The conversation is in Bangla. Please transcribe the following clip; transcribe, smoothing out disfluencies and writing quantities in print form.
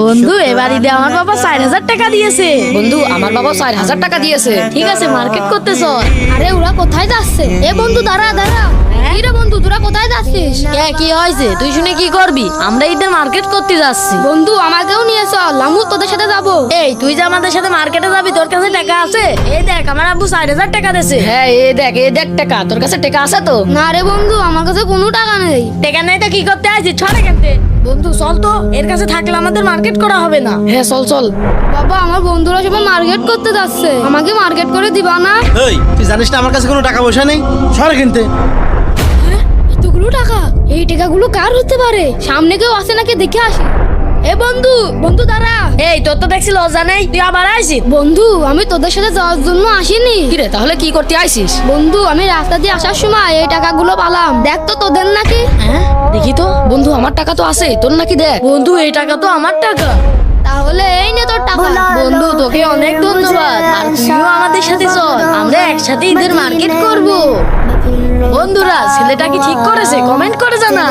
বন্ধু এবার ঈদে আমার বাবা 4,000 টাকা দিয়েছে। বন্ধু আমার বাবা 4,000 টাকা দিয়েছে। ঠিক আছে মার্কেট করতে চল। আরে ওরা কোথায় যাচ্ছে? এ বন্ধু দাঁড়া দাঁড়া। কি রে বন্ধু তোরা কোথায় যাচ্ছিস? কি হয়েছে? তুই শুনে কি করবি? আমরা ঈদের মার্কেট করতে যাচ্ছি। বন্ধু আমাকেও নিয়ে চল, আমিও তোদের সাথে যাবো। এই তুই যে আমাদের সাথে মার্কেটে যাবি, তোর কাছে টাকা আছে? এই দেখ আমার আব্বু 4,000 টাকা দিয়েছে। হ্যাঁ এ দেখ টাকা, তোর কাছে টাকা আছে তো? না রে বন্ধু, আমার কাছে কোনো টাকা নেই। টাকা নেই তো কি করতে আসছিস? ছড়ে কেনতে? বন্ধু চল তো, এর কাছে থাকলে আমাদের মার্কেট করা হবে না। হ্যাঁ চল চল। বাবা আমার বন্ধুরা সবাই মার্কেট করতে যাচ্ছে, আমাকে মার্কেট করে দিবা না? এই তুই জানিস না আমার কাছে কোনো টাকা পয়সা নেই, সরে কিনতে। এতগুলো টাকা, এই টাকাগুলো কার হতে পারে? সামনে কেউ আছে নাকি দেখে আসি। এ বন্ধু, বন্ধু দাঁড়া। এই তোর তো দেখছি লজ্জা নেই, তুই আবার আসিস। বন্ধু আমি তোদের সাথে যাওয়ার জন্য আসিনি। কিরে তাহলে কি করতে আইছিস? বন্ধু আমি রাস্তা দিয়ে আসার সময় এই টাকাগুলো পালাম, দেখ তো তোদের নাকি। হ্যাঁ দেখি তো। বন্ধু আমার টাকা তো আছে, তোর নাকি? দেখ বন্ধু এই টাকা তো আমার টাকা। তাহলে এই নে তোর টাকা। বন্ধু তোকে অনেক ধন্যবাদ, আর তুইও আমাদের সাথে চল, আমরা একসাথে ঈদের মার্কেট করব। বন্ধুরা ছেলেটা কি ঠিক করেছে? কমেন্ট করে জানা।